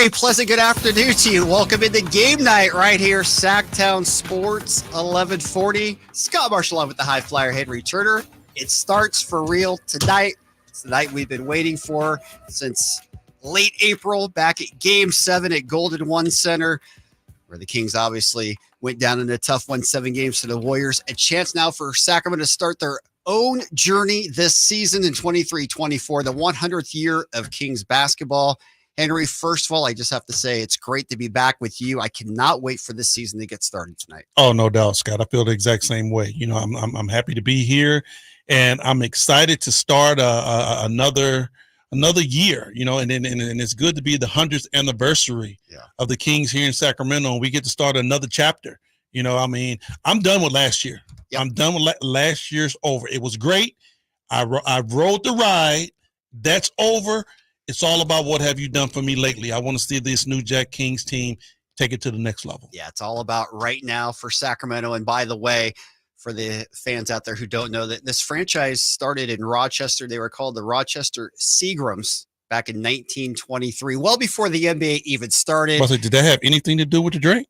very pleasant good afternoon to you. Welcome into game night right here, Sacktown Sports 1140. Scott Marsh along with the high flyer Henry Huerter. It starts for real tonight. It's the night we've been waiting for since late April, back at Game 7 at Golden One Center, where the Kings obviously went down in a tough 1-7 games to the Warriors. A chance now for Sacramento to start their own journey this season in 23-24, the 100th year of Kings basketball. Henry, first of all, I just have to say it's great to be back with you. I cannot wait for this season to get started tonight. Oh, no doubt, Scott. I feel the exact same way. You know, I'm happy to be here, and I'm excited to start another year. You know, and it's good to be the 100th anniversary of the Kings here in Sacramento, and we get to start another chapter. You know, I mean, I'm done with last year. Yep. I'm done with last year's over. It was great. I rode the ride. That's over. It's all about what have you done for me lately. I want to see this New Jack Kings team take it to the next level. Yeah, it's all about right now for Sacramento. And by the way, for the fans out there who don't know, that this franchise started in Rochester. They were called the Rochester Seagrams back in 1923, well before the NBA even started. Did that have anything to do with the drink?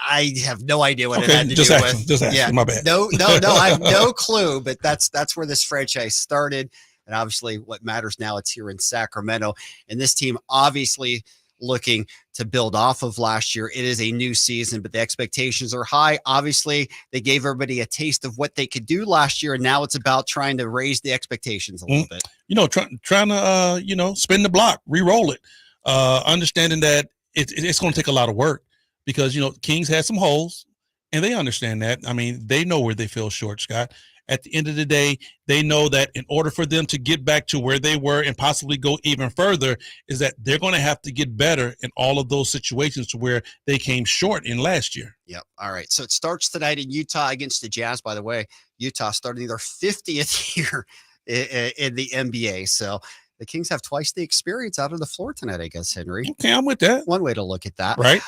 I have no idea what it had to do with. Just ask. My bad. No, I have no clue, but that's where this franchise started. And obviously what matters now, it's here in Sacramento. And this team obviously looking to build off of last year. It is a new season, but the expectations are high. Obviously, they gave everybody a taste of what they could do last year. And now it's about trying to raise the expectations a little bit. You know, trying to, spin the block, re-roll it, understanding that it's going to take a lot of work because, Kings had some holes and they understand that. I mean, they know where they fell short, Scott. At the end of the day, they know that in order for them to get back to where they were and possibly go even further is that they're going to have to get better in all of those situations to where they came short in last year. Yep. All right. So it starts tonight in Utah against the Jazz. By the way, Utah starting their 50th year in the NBA. So the Kings have twice the experience out on the floor tonight, I guess, Henry. Okay, I'm with that. One way to look at that. Right.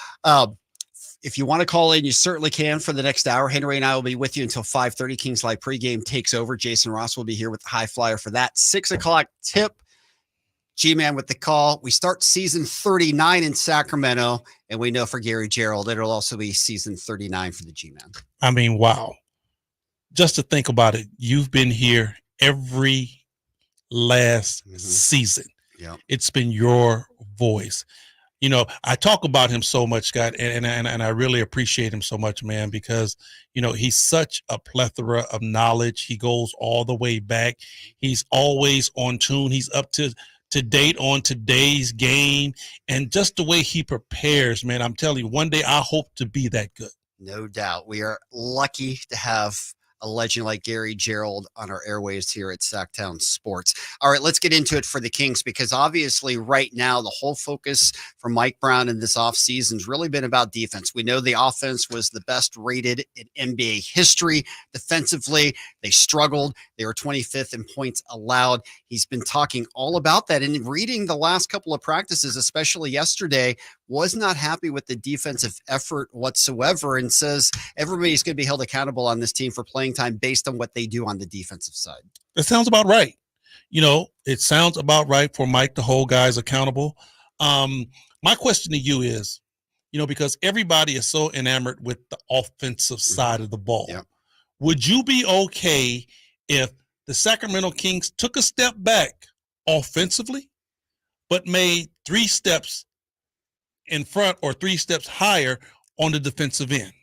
If you want to call in, you certainly can for the next hour. Henry and I will be with you until 5:30. Kings Live pregame takes over. Jason Ross will be here with the high flyer for that. 6 o'clock tip. G-Man with the call. We start season 39 in Sacramento, and we know for Gary Gerald, it'll also be season 39 for the G-Man. I mean, wow. Just to think about it, you've been here every last season. Yeah, it's been your voice. I talk about him so much, Scott, and I really appreciate him so much, man, because, he's such a plethora of knowledge. He goes all the way back. He's always on tune. He's up to date on today's game. And just the way he prepares, man, I'm telling you, one day I hope to be that good. No doubt. We are lucky to have a legend like Gary Gerald on our airwaves here at Sacktown Sports. All right, let's get into it for the Kings, because obviously right now the whole focus for Mike Brown in this offseason has really been about defense. We know the offense was the best rated in NBA history. Defensively, they struggled. They were 25th in points allowed. He's been talking all about that, and reading the last couple of practices, especially yesterday, was not happy with the defensive effort whatsoever, and says everybody's going to be held accountable on this team for playing time based on what they do on the defensive side. That sounds about right. It sounds about right for Mike to hold guys accountable. My question to you is, because everybody is so enamored with the offensive side of the ball. Yeah. Would you be okay if the Sacramento Kings took a step back offensively, but made 3 steps in front or 3 steps higher on the defensive end?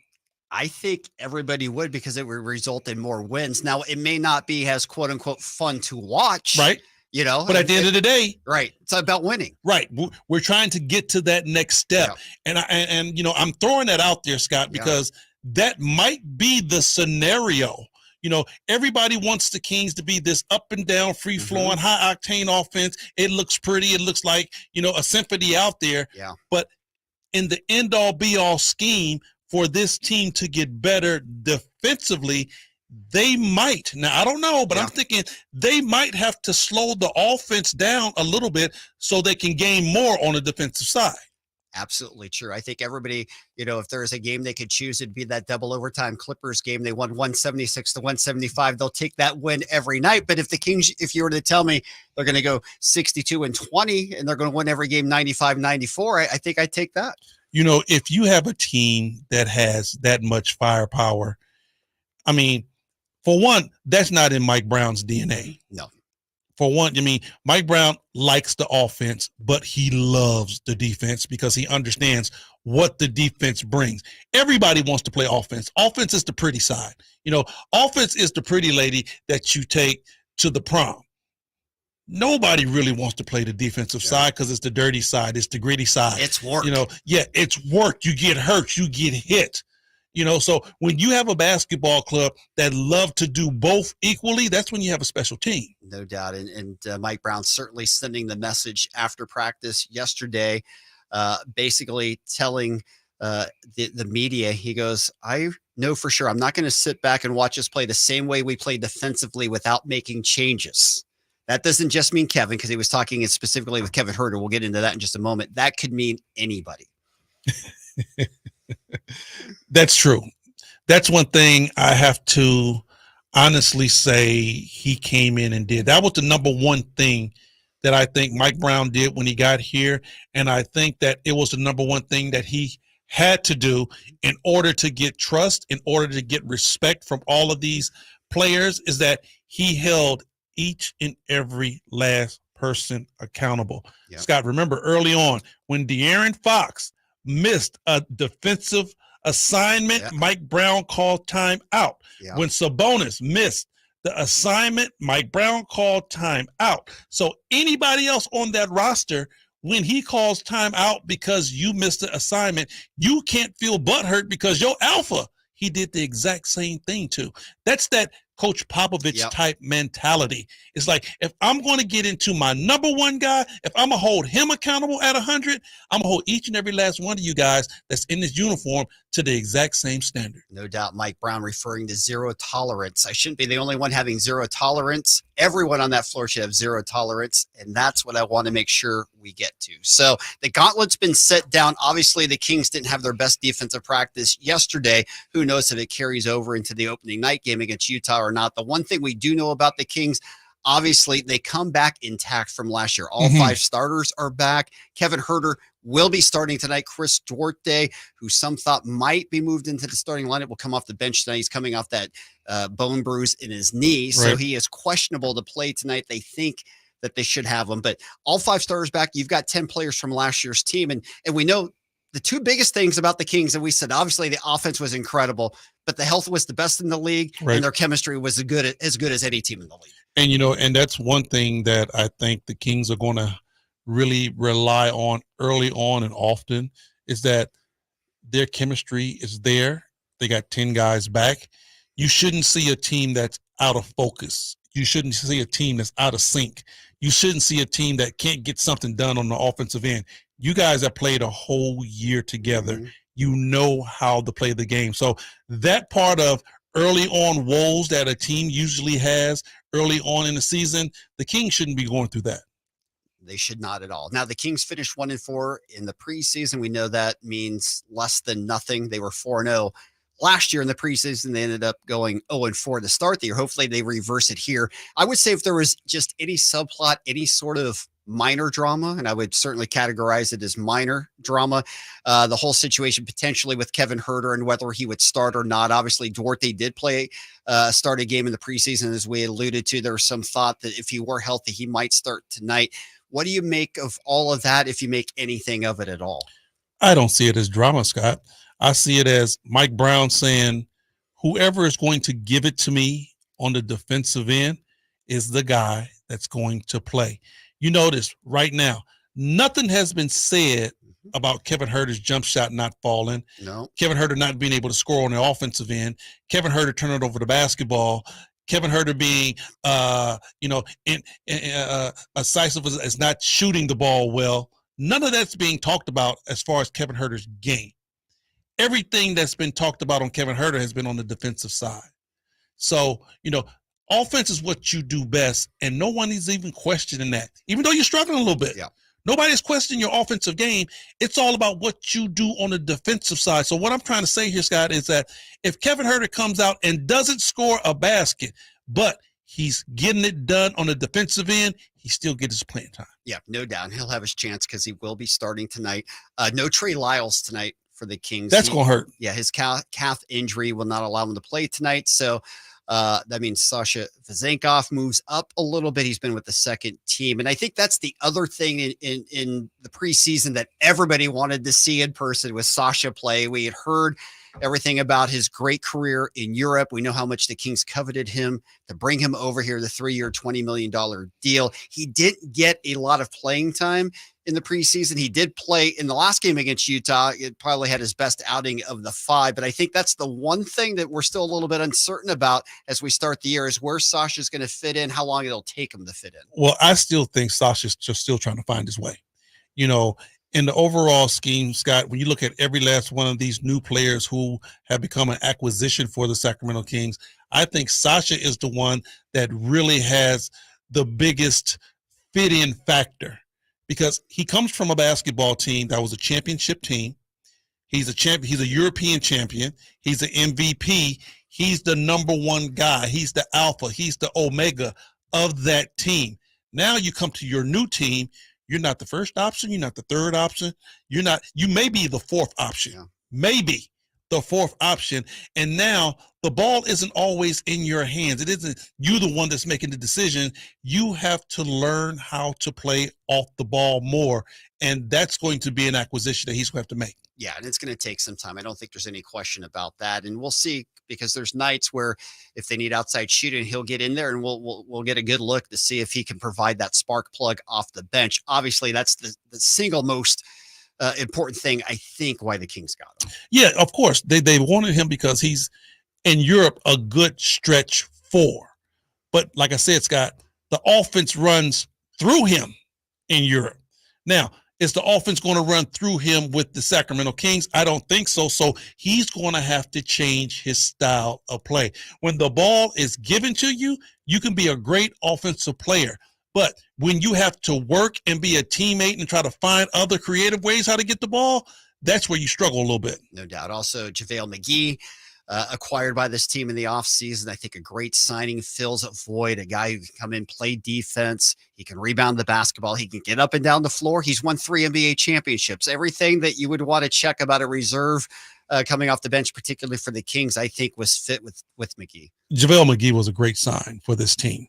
I think everybody would, because it would result in more wins. Now, it may not be as quote unquote fun to watch, right? But at the end of the day, right, it's about winning. Right. We're trying to get to that next step. Yeah. And I'm throwing that out there, Scott, because that might be the scenario. Everybody wants the Kings to be this up and down, free flowing, high octane offense. It looks pretty. It looks like, a symphony out there. Yeah. But in the end all be all scheme, for this team to get better defensively, they might. Now, I don't know, but I'm thinking they might have to slow the offense down a little bit so they can gain more on the defensive side. Absolutely true. I think everybody, if there's a game they could choose, it'd be that double overtime Clippers game. They won 176 to 175. They'll take that win every night. But if the Kings, if you were to tell me they're going to go 62-20 and they're going to win every game 95-94, I think I'd take that. If you have a team that has that much firepower, I mean, for one, that's not in Mike Brown's DNA. No. For one, Mike Brown likes the offense, but he loves the defense because he understands what the defense brings. Everybody wants to play offense. Offense is the pretty side. Offense is the pretty lady that you take to the prom. Nobody really wants to play the defensive side because it's the dirty side. It's the gritty side. It's work. It's work. You get hurt. You get hit. So when you have a basketball club that love to do both equally, that's when you have a special team. No doubt. And Mike Brown certainly sending the message after practice yesterday, basically telling the media, he goes, I know for sure I'm not going to sit back and watch us play the same way we play defensively without making changes. That doesn't just mean Kevin, because he was talking specifically with Kevin Huerter. We'll get into that in just a moment. That could mean anybody. That's true. That's one thing I have to honestly say he came in and did. That was the number one thing that I think Mike Brown did when he got here. And I think that it was the number one thing that he had to do in order to get trust, in order to get respect from all of these players, is that he held each and every last person accountable. Yep. Scott, remember early on when De'Aaron Fox missed a defensive assignment, Mike Brown called time out. When Sabonis missed the assignment, Mike Brown called time out. So anybody else on that roster, when he calls time out because you missed the assignment, you can't feel butthurt because your alpha, he did the exact same thing too. That's that Coach Popovich type mentality. It's like, if I'm going to get into my number one guy, if I'm going to hold him accountable at 100, I'm going to hold each and every last one of you guys that's in this uniform to the exact same standard. No doubt. Mike Brown referring to zero tolerance. I shouldn't be the only one having zero tolerance. Everyone on that floor should have zero tolerance, and that's what I want to make sure we get to. So the gauntlet's been set down. Obviously, the Kings didn't have their best defensive practice yesterday. Who knows if it carries over into the opening night game against Utah or not. The one thing we do know about the Kings, obviously, they come back intact from last year. All five starters are back. Kevin Huerter will be starting tonight. Chris Duarte, who some thought might be moved into the starting lineup, will come off the bench tonight. He's coming off that bone bruise in his knee, so he is questionable to play tonight. They think that they should have him, but all five starters back. You've got 10 players from last year's team, and we know the two biggest things about the Kings, and we said, obviously, the offense was incredible, but the health was the best in the league, and their chemistry was as good as any team in the league. And, and that's one thing that I think the Kings are going to really rely on early on and often, is that their chemistry is there. They got 10 guys back. You shouldn't see a team that's out of focus. You shouldn't see a team that's out of sync. You shouldn't see a team that can't get something done on the offensive end. You guys have played a whole year together. You know how to play the game. So that part of early on woes that a team usually has early on in the season, the Kings shouldn't be going through that. They should not at all. Now, the Kings finished 1-4 in the preseason. We know that means less than nothing. They were 4-0 last year in the preseason. They ended up going 0-4 to start the year. Hopefully they reverse it here. I would say if there was just any subplot, any sort of minor drama, and I would certainly categorize it as minor drama, the whole situation potentially with Kevin Huerter and whether he would start or not. Obviously, Duarte did play start a game in the preseason, as we alluded to. There was some thought that if he were healthy, he might start tonight. What do you make of all of that, if you make anything of it at all? I don't see it as drama, Scott. I see it as Mike Brown saying, whoever is going to give it to me on the defensive end is the guy that's going to play. You notice right now, nothing has been said about Kevin Huerter's jump shot not falling. No. Kevin Huerter not being able to score on the offensive end. Kevin Huerter turning over the basketball. Kevin Huerter being, decisive as not shooting the ball well. None of that's being talked about as far as Kevin Huerter's game. Everything that's been talked about on Kevin Huerter has been on the defensive side. So, offense is what you do best, and no one is even questioning that, even though you're struggling a little bit. Yeah. Nobody's questioning your offensive game. It's all about what you do on the defensive side. So what I'm trying to say here, Scott, is that if Kevin Huerter comes out and doesn't score a basket, but he's getting it done on the defensive end, he still gets his playing time. Yeah, no doubt. He'll have his chance because he will be starting tonight. No Trey Lyles tonight for the Kings. That's going to hurt. Yeah, his calf injury will not allow him to play tonight. So that means Sasha Vezenkov moves up a little bit. He's been with the second team. And I think that's the other thing in the preseason that everybody wanted to see in person with Sasha play. We had heard everything about his great career in Europe. We know how much the Kings coveted him to bring him over here, the 3-year, $20 million deal. He didn't get a lot of playing time in the preseason. He did play in the last game against Utah. It probably had his best outing of the 5, but I think that's the one thing that we're still a little bit uncertain about as we start the year is where Sasha's going to fit in, how long it'll take him to fit in. Well, I still think Sasha's just still trying to find his way. You know, in the overall scheme, Scott, when you look at every last one of these new players who have become an acquisition for the Sacramento Kings, I think Sasha is the one that really has the biggest fit-in factor because he comes from a basketball team that was a championship team. He's a champion. He's a European champion. He's an MVP. He's the number one guy. He's the alpha. He's the omega of that team. Now you come to your new team. You're not the first option. You're not the third option. You may be the fourth option. Yeah. Maybe the fourth option. And now the ball isn't always in your hands. It isn't you the one that's making the decision. You have to learn how to play off the ball more. And that's going to be an acquisition that he's going to have to make. Yeah, and it's going to take some time. I don't think there's any question about that. And we'll see because there's nights where if they need outside shooting, he'll get in there and we'll get a good look to see if he can provide that spark plug off the bench. Obviously, that's the single most important thing, I think, why the Kings got him. Yeah, of course. They wanted him because he's in Europe a good stretch 4. But like I said, Scott, the offense runs through him in Europe. Now, is the offense going to run through him with the Sacramento Kings? I don't think so. So he's going to have to change his style of play. When the ball is given to you, you can be a great offensive player. But when you have to work and be a teammate and try to find other creative ways how to get the ball, that's where you struggle a little bit. No doubt. Also, JaVale McGee, acquired by this team in the offseason. I think a great signing, fills a void, a guy who can come in, play defense. He can rebound the basketball. He can get up and down the floor. He's won 3 NBA championships. Everything that you would want to check about a reserve coming off the bench, particularly for the Kings, I think was fit with McGee. JaVale McGee was a great sign for this team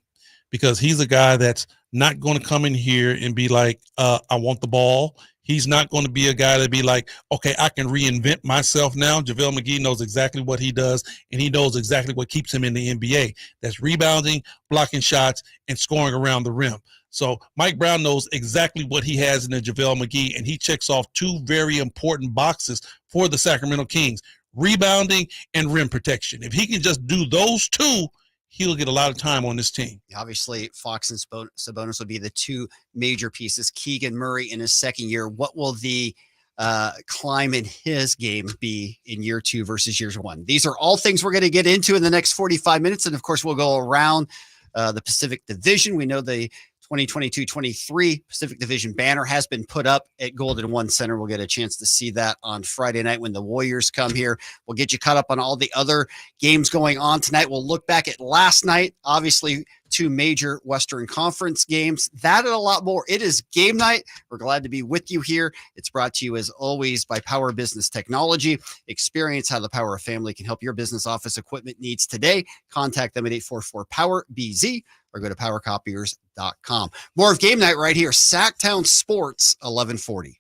because he's a guy that's not going to come in here and be like, I want the ball. He's not going to be a guy that be like, okay, I can reinvent myself now. JaVale McGee knows exactly what he does, and he knows exactly what keeps him in the NBA. That's rebounding, blocking shots, and scoring around the rim. So Mike Brown knows exactly what he has in the JaVale McGee, and he checks off 2 very important boxes for the Sacramento Kings, rebounding and rim protection. If he can just do those 2, he'll get a lot of time on this team. Obviously, Fox and Sabonis will be the 2 major pieces. Keegan Murray in his second year. What will the climb in his game be in year 2 versus year 1? These are all things we're going to get into in the next 45 minutes. And of course, we'll go around the Pacific Division. We know the 2022-23 Pacific Division banner has been put up at Golden One Center. We'll get a chance to see that on Friday night when the Warriors come here. We'll get you caught up on all the other games going on tonight. We'll look back at last night. Obviously, 2 major Western Conference games. That and a lot more. It is game night. We're glad to be with you here. It's brought to you, as always, by Power Business Technology. Experience how the Power of Family can help your business office equipment needs today. Contact them at 844-POWER-BZ or go to powercopiers.com. More of game night right here. Sacktown Sports, 1140.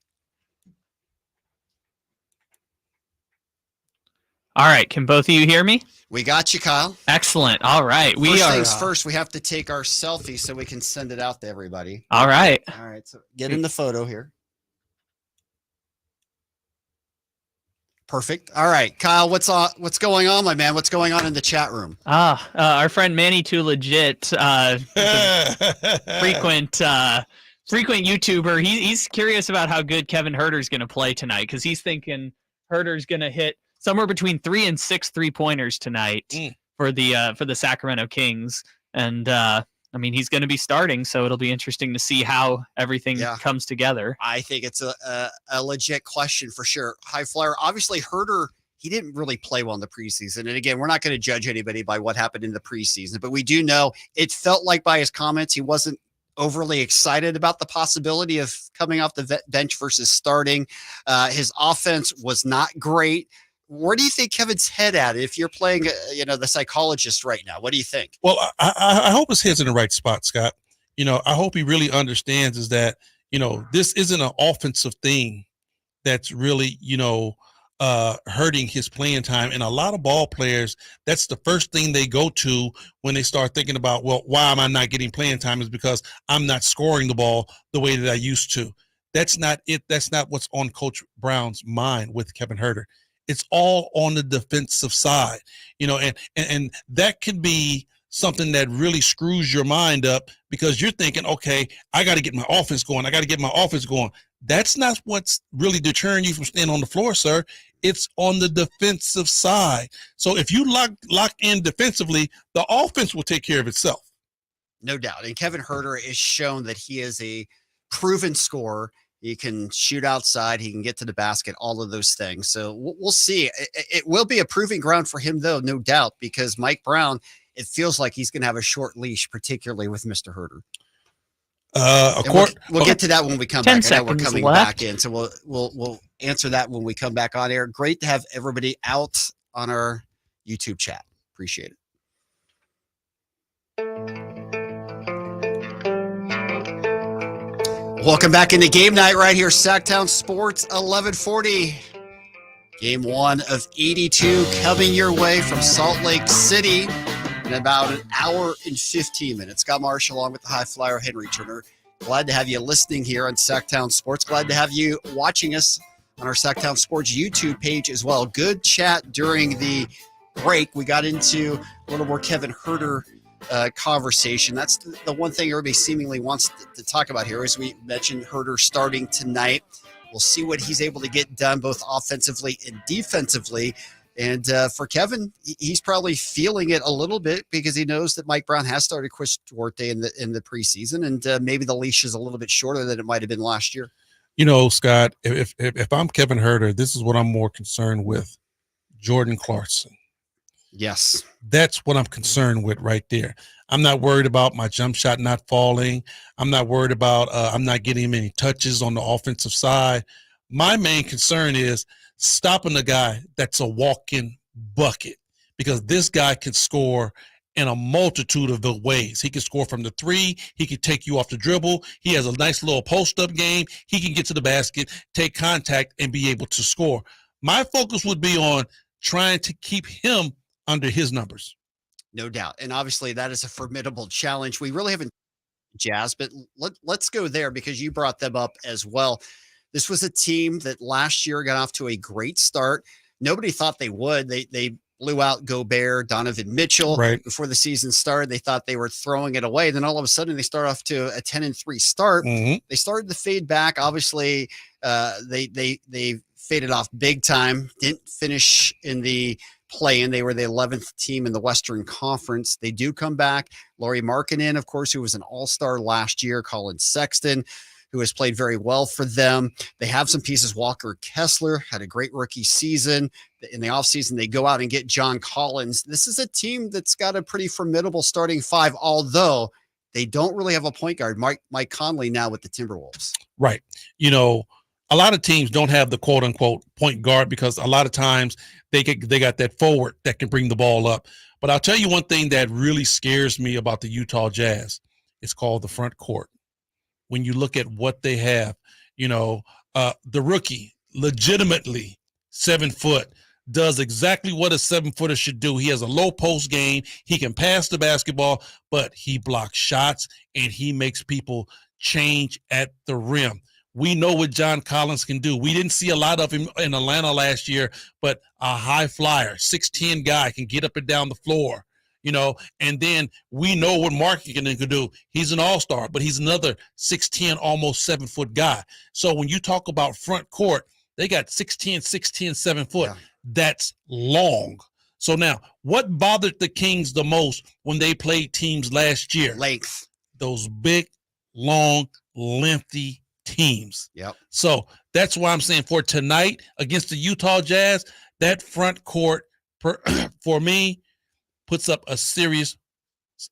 All right. Can both of you hear me? We got you, Kyle. Excellent. All right. First things first, we have to take our selfie so we can send it out to everybody. All right. All right. So get in the photo here. Perfect. All right, Kyle, what's going on, my man? What's going on in the chat room? Our friend Manny Too Legit, frequent YouTuber. He's curious about how good Kevin Huerter's going to play tonight because he's thinking Huerter's going to hit somewhere between 3 and 6 3-pointers tonight for the Sacramento Kings. And I mean, he's going to be starting, so it'll be interesting to see how everything comes together. I think it's a legit question for sure. High flyer, obviously Huerter, he didn't really play well in the preseason. And again, we're not going to judge anybody by what happened in the preseason, but we do know it felt like by his comments, he wasn't overly excited about the possibility of coming off the bench versus starting. His offense was not great. Where do you think Kevin's head at if you're playing, the psychologist right now? What do you think? Well, I hope his head's in the right spot, Scott. I hope he really understands is that, this isn't an offensive thing that's really, hurting his playing time. And a lot of ball players, that's the first thing they go to when they start thinking about, well, why am I not getting playing time is because I'm not scoring the ball the way that I used to. That's not it. That's not what's on Coach Brown's mind with Kevin Huerter. It's all on the defensive side, and that can be something that really screws your mind up because you're thinking, okay, I got to get my offense going. That's not what's really deterring you from staying on the floor, sir. It's on the defensive side. So if you lock in defensively, the offense will take care of itself. No doubt. And Kevin Huerter has shown that he is a proven scorer. He can shoot outside. He can get to the basket, all of those things. So we'll see. It will be a proving ground for him, though, no doubt, because Mike Brown, it feels like he's going to have a short leash, particularly with Mr. Huerter. We'll get to that when we come back. I know we're coming back in, so we'll answer that when we come back on air. Great to have everybody out on our YouTube chat. Appreciate it. Welcome back into game night right here, Sacktown Sports 1140. Game 1 of 82 coming your way from Salt Lake City in about an hour and 15 minutes. Scott Marsh along with the high flyer Henry Turner. Glad to have you listening here on Sacktown Sports. Glad to have you watching us on our Sacktown Sports YouTube page as well. Good chat during the break. We got into a little more Kevin Huerter conversation. That's the one thing everybody seemingly wants to talk about here. As we mentioned, Huerter starting tonight. We'll see what he's able to get done both offensively and defensively. And for Kevin, he's probably feeling it a little bit because he knows that Mike Brown has started Chris Huerter in the preseason, and maybe the leash is a little bit shorter than it might have been last year. Scott, if I'm Kevin Huerter, this is what I'm more concerned with: Jordan Clarkson. Yes. That's what I'm concerned with right there. I'm not worried about my jump shot not falling. I'm not worried about I'm not getting many touches on the offensive side. My main concern is stopping the guy that's a walk-in bucket, because this guy can score in a multitude of the ways. He can score from the three. He can take you off the dribble. He has a nice little post-up game. He can get to the basket, take contact, and be able to score. My focus would be on trying to keep him under his numbers. No doubt. And obviously that is a formidable challenge. We really haven't Jazz, but let's go there because you brought them up as well. This was a team that last year got off to a great start. Nobody thought they would. They blew out Gobert, Donovan Mitchell before the season started. They thought they were throwing it away. Then all of a sudden they start off to a 10-3 start. Mm-hmm. They started to fade back. Obviously, they faded off big time. Didn't finish in the play-in. They were the 11th team in the Western Conference. They do come back. Lauri Markkanen, of course, who was an all-star last year. Colin Sexton, who has played very well for them. They have some pieces. Walker Kessler had a great rookie season. In the offseason, they go out and get John Collins. This is a team that's got a pretty formidable starting five, although they don't really have a point guard. Mike Conley now with the Timberwolves. Right. A lot of teams don't have the quote-unquote point guard because a lot of times they got that forward that can bring the ball up. But I'll tell you one thing that really scares me about the Utah Jazz. It's called the front court. When you look at what they have, the rookie, legitimately 7 foot, does exactly what a 7-footer should do. He has a low post game. He can pass the basketball, but he blocks shots and he makes people change at the rim. We know what John Collins can do. We didn't see a lot of him in Atlanta last year, but a high flyer, 6'10" guy can get up and down the floor, and then we know what Markkanen can do. He's an all-star, but he's another 6'10", almost 7-foot guy. So when you talk about front court, they got 6'10", 7 foot. Yeah. That's long. So now, what bothered the Kings the most when they played teams last year? Length. Those big, long, lengthy teams. Yep. So that's why I'm saying for tonight against the Utah Jazz, that front court for me puts up a serious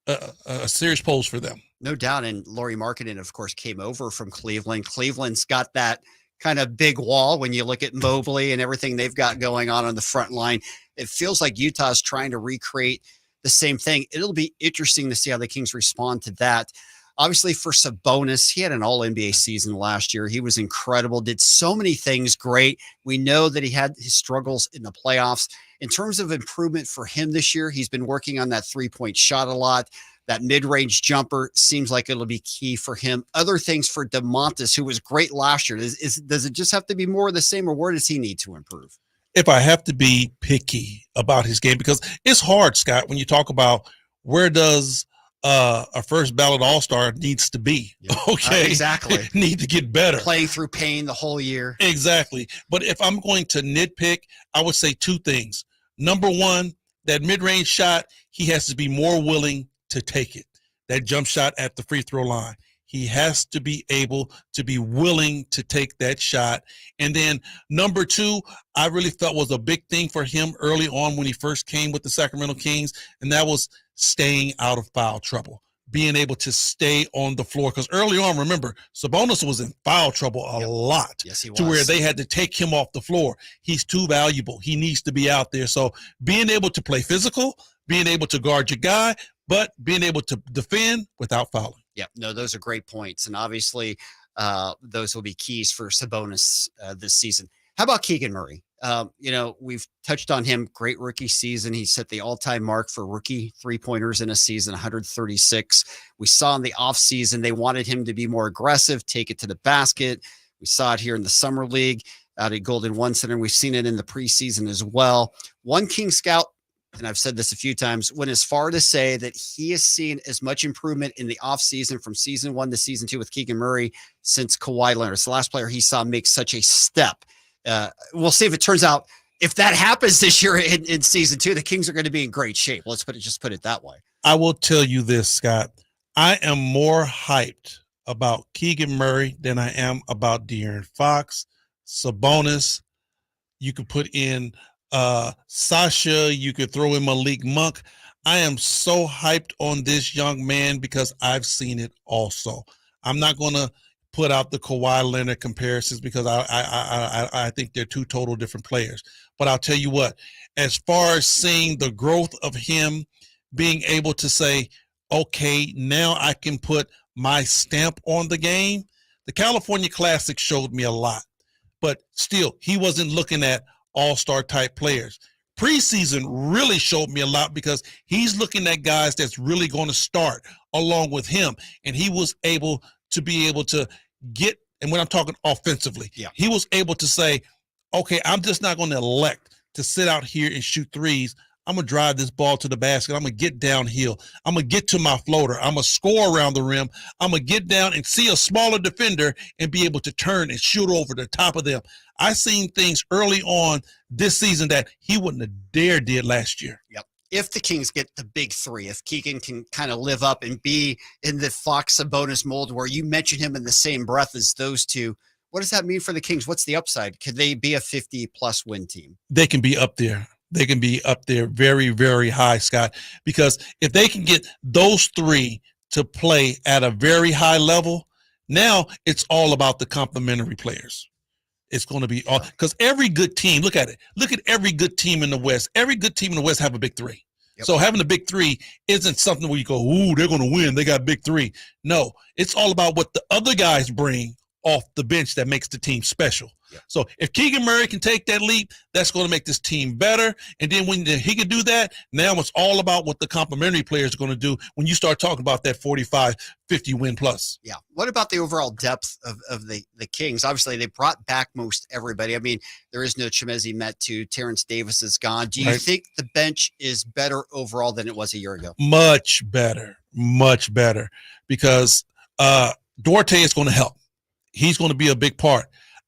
pose for them. No doubt. And Lauri Markkanen, of course, came over from Cleveland. Cleveland's got that kind of big wall when you look at Mobley and everything they've got going on the front line. It feels like Utah's trying to recreate the same thing. It'll be interesting to see how the Kings respond to that. Obviously, for Sabonis, he had an all-NBA season last year. He was incredible, did so many things great. We know that he had his struggles in the playoffs. In terms of improvement for him this year, he's been working on that three-point shot a lot. That mid-range jumper seems like it'll be key for him. Other things for DeMontis, who was great last year. Does it just have to be more of the same, or where does he need to improve? If I have to be picky about his game, because it's hard, Scott, when you talk about where does a first ballot all-star needs to be. Yep. Okay. Exactly. Need to get better. Playing through pain the whole year. Exactly. But if I'm going to nitpick, I would say two things. Number one, that mid-range shot, he has to be more willing to take it. That jump shot at the free throw line. He has to be able to be willing to take that shot. And then number two, I really felt was a big thing for him early on when he first came with the Sacramento Kings, and that was staying out of foul trouble, being able to stay on the floor. Because early on, remember, Sabonis was in foul trouble a lot. Yes, he was. To where they had to take him off the floor. He's too valuable. He needs to be out there. So being able to play physical, being able to guard your guy, but being able to defend without fouling. Yeah, no, those are great points. And obviously, those will be keys for Sabonis this season. How about Keegan Murray? We've touched on him. Great rookie season. He set the all-time mark for rookie three-pointers in a season, 136. We saw in the offseason they wanted him to be more aggressive, take it to the basket. We saw it here in the Summer League out at Golden One Center. We've seen it in the preseason as well. One King Scout, and I've said this a few times, went as far to say that he has seen as much improvement in the offseason from season 1 to season 2 with Keegan Murray since Kawhi Leonard. It's the last player he saw make such a step. We'll see if it turns out, if that happens this year in season 2, the Kings are going to be in great shape. Let's just put it that way. I will tell you this, Scott. I am more hyped about Keegan Murray than I am about De'Aaron Fox, Sabonis. You could put in Sasha, you could throw in Malik Monk. I am so hyped on this young man because I've seen it also. I'm not going to put out the Kawhi Leonard comparisons because I think they're two total different players. But I'll tell you what, as far as seeing the growth of him being able to say, okay, now I can put my stamp on the game. The California Classic showed me a lot, but still he wasn't looking at all-star type players. Preseason really showed me a lot because he's looking at guys that's really going to start along with him. And he was able to get, and when I'm talking offensively, he was able to say, okay, I'm just not going to elect to sit out here and shoot threes. I'm going to drive this ball to the basket. I'm going to get downhill. I'm going to get to my floater. I'm going to score around the rim. I'm going to get down and see a smaller defender and be able to turn and shoot over the top of them. I seen things early on this season that he wouldn't have did last year. Yep. If the Kings get the big three, if Keegan can kind of live up and be in the Fox Sabonis mold where you mention him in the same breath as those two, what does that mean for the Kings? What's the upside? Could they be a 50-plus win team? They can be up there. They can be up there very, very high, Scott, because if they can get those three to play at a very high level, now it's all about the complementary players. It's going to be all, because every good team, look at it. Look at every good team in the West. Every good team in the West have a big three. Yep. So having a big three isn't something where you go, ooh, they're going to win. They got a big three. No, it's all about what the other guys bring off the bench that makes the team special. Yep. So if Keegan Murray can take that leap, that's going to make this team better. And then when he can do that, now it's all about what the complementary players are going to do when you start talking about that 45, 50 win plus. Yeah. What about the overall depth of the Kings? Obviously, they brought back most everybody. I mean, there is no Chimezie Metu. Terrence Davis is gone. Do you think the bench is better overall than it was a year ago? Much better, because Duarte is going to help. He's going to be a big part.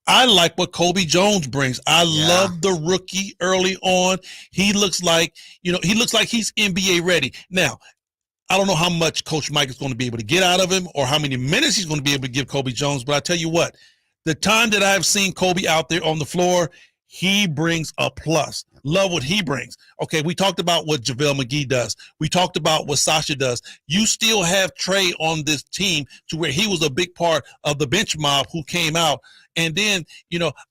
I like what Kobe Jones brings. I Yeah. love the rookie early on. He looks like, he looks like he's NBA ready. Now, I don't know how much Coach Mike is going to be able to get out of him or how many minutes he's going to be able to give Kobe Jones. But I tell you what, the time that I've seen Kobe out there on the floor, he brings a plus. Love what he brings. Okay, we talked about what JaVale McGee does. We talked about what Sasha does. You still have Trey on this team to where he was a big part of the bench mob who came out. And then,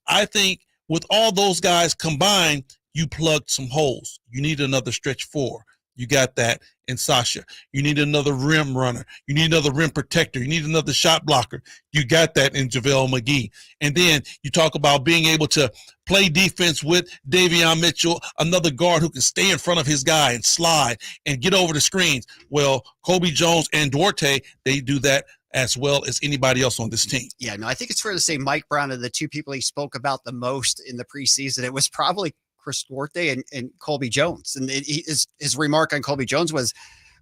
I think with all those guys combined, you plugged some holes. You need another stretch four. You got that in Sasha. You need another rim runner. You need another rim protector. You need another shot blocker. You got that in JaVale McGee. And then you talk about being able to play defense with Davion Mitchell, another guard who can stay in front of his guy and slide and get over the screens. Well, Kobe Jones and Duarte, they do that as well as anybody else on this team. Yeah, no, I think it's fair to say Mike Brown are the two people he spoke about the most in the preseason. It was probably Chris Duarte and Colby Jones. And his remark on Colby Jones was,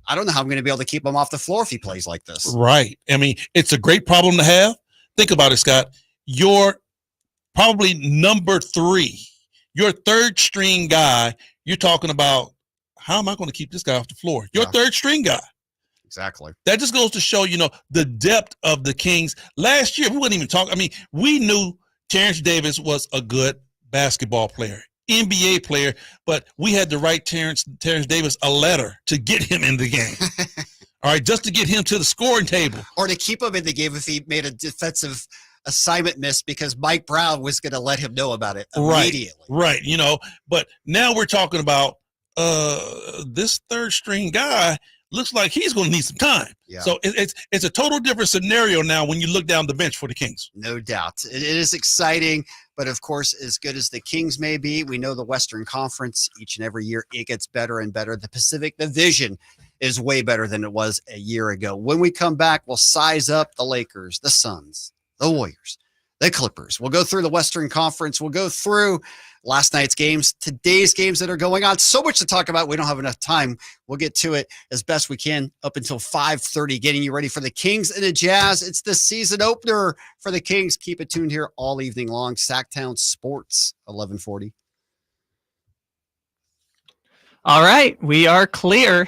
I don't know how I'm going to be able to keep him off the floor if he plays like this. Right. I mean, it's a great problem to have. Think about it, Scott. You're probably number 3, your third string guy. You're talking about, how am I going to keep this guy off the floor? Your third string guy. Exactly. That just goes to show, the depth of the Kings. Last year, we wouldn't even talk. I mean, we knew Terrence Davis was a good basketball player, NBA player, but we had to write Terrence Davis a letter to get him in the game. All right, just to get him to the scoring table. Or to keep him in the game if he made a defensive assignment miss because Mike Brown was going to let him know about it immediately. Right. But now we're talking about this third string guy looks like he's going to need some time. Yeah. So it's a total different scenario now when you look down the bench for the Kings. No doubt. It is exciting, but of course, as good as the Kings may be, we know the Western Conference, each and every year, it gets better and better. The Pacific Division is way better than it was a year ago. When we come back, we'll size up the Lakers, the Suns, the Warriors, the Clippers. We'll go through the Western Conference. We'll go through last night's games, today's games that are going on. So much to talk about. We don't have enough time. We'll get to it as best we can up until 5:30, getting you ready for the Kings and the Jazz. It's the season opener for the Kings. Keep it tuned here all evening long. Sacktown Sports, 1140. All right, we are clear.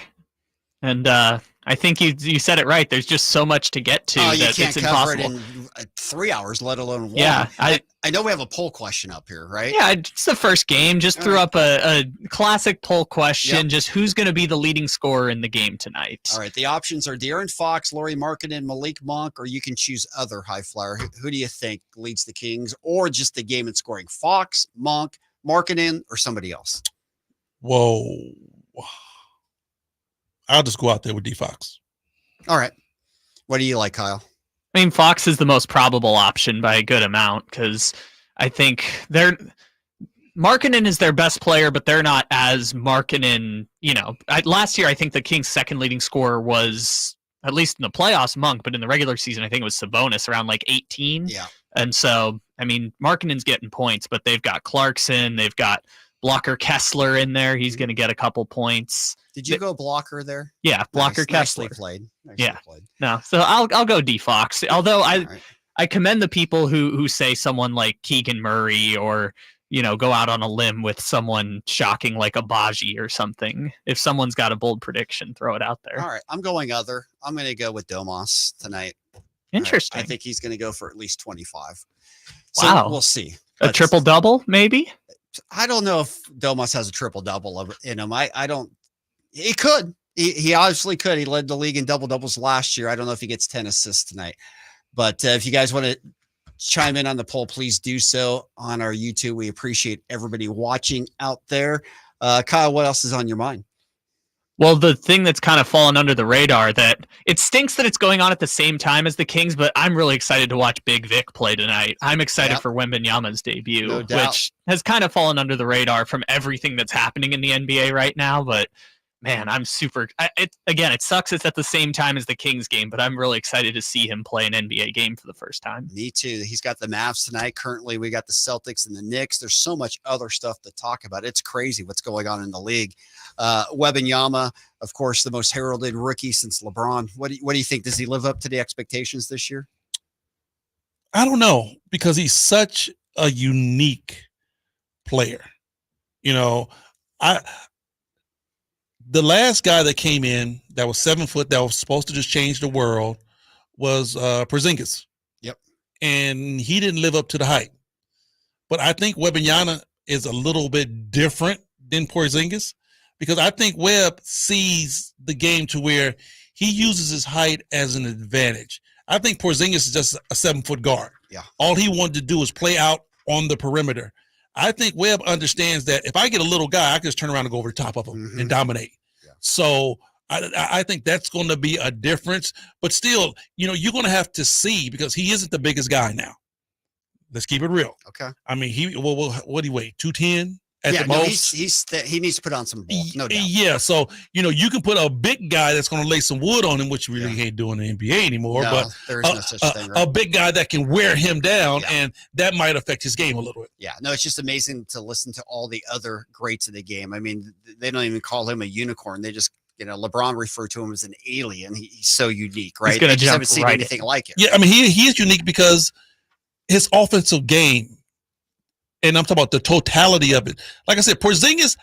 And I think you said it right. There's just so much to get to that you can't it's cover impossible. it in 3 hours, let alone one. Yeah, I know we have a poll question up here, right? Yeah, it's the first game. Just threw up a classic poll question. Yep. Just who's going to be the leading scorer in the game tonight? All right. The options are De'Aaron Fox, Lauri Markkanen, Malik Monk, or you can choose other high flyer. Who do you think leads the Kings, or just the game in scoring? Fox, Monk, Markkanen, or somebody else? Whoa. I'll just go out there with D Fox. All right. What do you like, Kyle? I mean, Fox is the most probable option by a good amount because I think Markkanen is their best player, but they're not as Markkanen. Last year I think the Kings' second leading scorer was, at least in the playoffs, Monk, but in the regular season I think it was Sabonis around like 18. Yeah. And so, I mean, Markkanen's getting points, but they've got Clarkson, they've got Blocker Kessler in there. He's going to get a couple points. Did you go Blocker there? Yeah, Blocker Kessler. Nicely played. Played. No, so I'll go D Fox. Although I commend the people who say someone like Keegan Murray or go out on a limb with someone shocking like a Baji or something. If someone's got a bold prediction, throw it out there. All right, I'm going other. I'm going to go with Domas tonight. Interesting. I think he's going to go for at least 25. So wow. We'll see. A triple double, maybe. I don't know if Domas has a triple double in him. I don't. He could. He obviously could. He led the league in double doubles last year. I don't know if he gets 10 assists tonight. But if you guys want to chime in on the poll, please do so on our YouTube. We appreciate everybody watching out there. Kyle, what else is on your mind? Well, the thing that's kind of fallen under the radar, that it stinks that it's going on at the same time as the Kings, but I'm really excited to watch Big Vic play tonight. I'm excited for Wembanyama's debut, No doubt. which has kind of fallen under the radar from everything that's happening in the NBA right now. But man, I'm super. It sucks it's at the same time as the Kings game, but I'm really excited to see him play an NBA game for the first time. Me too. He's got the Mavs tonight. Currently, we got the Celtics and the Knicks. There's so much other stuff to talk about. It's crazy what's going on in the league. Wembanyama, of course, the most heralded rookie since LeBron. What do you think? Does he live up to the expectations this year? I don't know, because he's such a unique player. You know, I the last guy that came in that was 7 foot that was supposed to just change the world was Porzingis. Yep. And he didn't live up to the hype. But I think Wembanyama is a little bit different than Porzingis, because I think Webb sees the game to where he uses his height as an advantage. I think Porzingis is just a 7 foot guard. Yeah. All he wanted to do was play out on the perimeter. I think Webb understands that if I get a little guy, I can just turn around and go over the top of him and dominate. Yeah. So I think that's going to be a difference. But still, you're going to have to see, because he isn't the biggest guy now. Let's keep it real. Okay. I mean, what do you weigh? 210 at the no, most? he needs to put on some bulk, no doubt. Yeah, so, you can put a big guy that's going to lay some wood on him, which you really ain't doing in the NBA anymore. No, but there's no such thing. Right? A big guy that can wear him down, and that might affect his game a little bit. Yeah, no, it's just amazing to listen to all the other greats of the game. I mean, they don't even call him a unicorn. They just, LeBron referred to him as an alien. He's so unique, right? They just haven't seen anything like it. Yeah, I mean, he is unique because his offensive game, and I'm talking about the totality of it. Like I said, Porzingis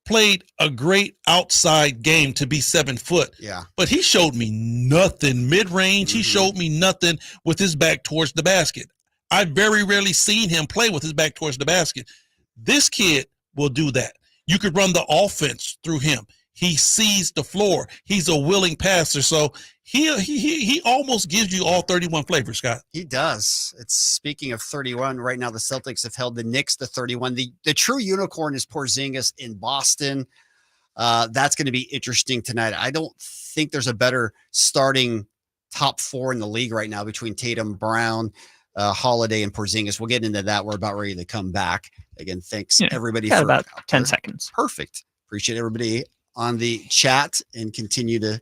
played a great outside game to be 7 foot. Yeah. But he showed me nothing mid-range. He showed me nothing with his back towards the basket. I've very rarely seen him play with his back towards the basket. This kid will do that. You could run the offense through him. He sees the floor. He's a willing passer. So he almost gives you all 31 flavors, Scott. He does. It's speaking of 31. Right now, the Celtics have held the Knicks to 31. The true unicorn is Porzingis in Boston. That's going to be interesting tonight. I don't think there's a better starting top 4 in the league right now between Tatum, Brown, Holiday, and Porzingis. We'll get into that. We're about ready to come back. Again, thanks everybody for about 10 seconds. Perfect. Appreciate everybody on the chat, and continue to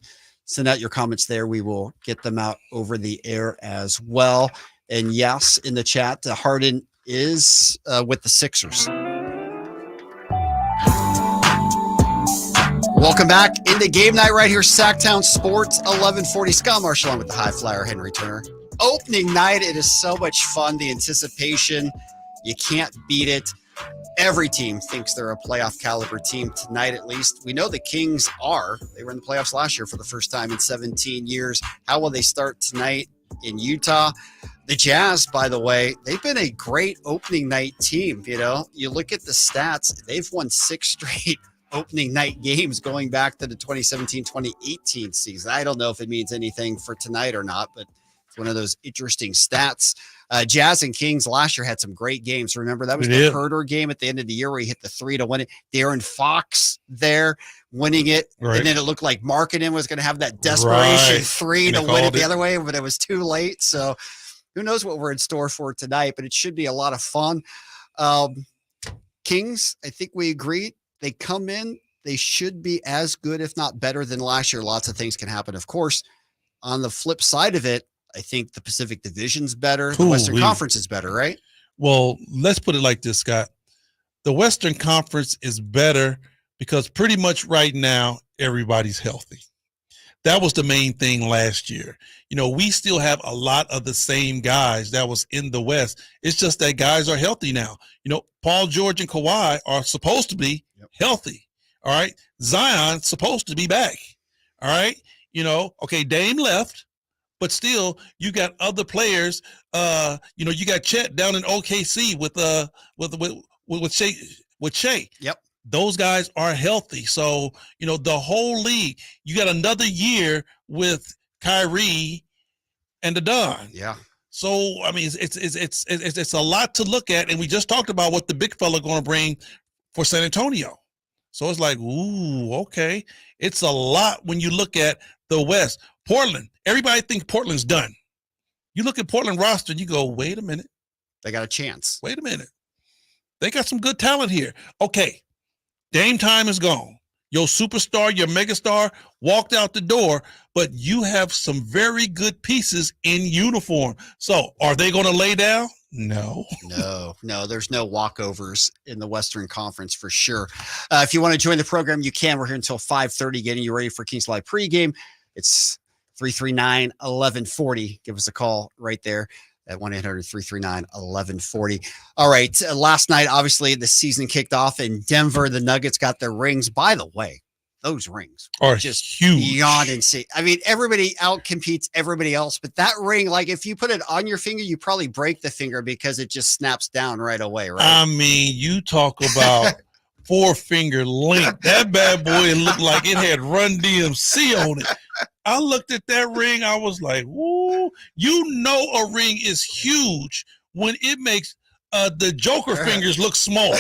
send out your comments there. We will get them out over the air as well. And yes, in the chat, Harden is with the Sixers. Welcome back into game night right here, Sacktown Sports 1140. Scott Marsh along with the high flyer Henry Turner. Opening night, it is so much fun. The anticipation, you can't beat it. Every team thinks they're a playoff caliber team tonight, at least. We know the Kings are. They were in the playoffs last year for the first time in 17 years. How will they start tonight in Utah? The Jazz, by the way, they've been a great opening night team. You look at the stats, they've won 6 straight opening night games going back to the 2017-2018 season. I don't know if it means anything for tonight or not, but it's one of those interesting stats. Jazz and Kings last year had some great games. Remember, that was the Huerter game at the end of the year where he hit the 3 to win it. De'Aaron Fox there winning it. Right. And then it looked like Markkanen was going to have that desperation 3 to win it the other way, but it was too late. So who knows what we're in store for tonight, but it should be a lot of fun. Kings, I think we agreed. They come in, they should be as good, if not better than last year. Lots of things can happen, of course. On the flip side of it, I think the Pacific Division's better. The Western Conference is better, right? Well, let's put it like this, Scott. The Western Conference is better because pretty much right now, everybody's healthy. That was the main thing last year. We still have a lot of the same guys that was in the West. It's just that guys are healthy now. Paul George and Kawhi are supposed to be healthy. All right. Zion's supposed to be back. All right. Okay, Dame left. But still, you got other players. You got Chet down in OKC with Shea. Yep. Those guys are healthy. So, the whole league, you got another year with Kyrie and the Don. Yeah. So, I mean, it's a lot to look at. And we just talked about what the big fella going to bring for San Antonio. So it's like, ooh, okay. It's a lot when you look at the West. Portland, everybody thinks Portland's done. You look at Portland roster and you go, wait a minute. They got a chance. Wait a minute. They got some good talent here. Okay, Dame time is gone. Your superstar, your megastar walked out the door, but you have some very good pieces in uniform. So are they going to lay down? No. No, there's no walkovers in the Western Conference for sure. If you want to join the program, you can. We're here until 5:30, getting you ready for Kings Live pregame. It's 339-1140. Give us a call right there. at 1-800-339-1140. All right. Last night, obviously, the season kicked off in Denver. The Nuggets got their rings. By the way, those rings are just huge. Beyond insane. I mean, everybody outcompetes everybody else, but that ring, like if you put it on your finger, you probably break the finger because it just snaps down right away, right? I mean, you talk about 4-finger length. That bad boy looked like it had Run DMC on it. I looked at that ring. I was like, "Woo!" You know, a ring is huge when it makes the Joker fingers look small.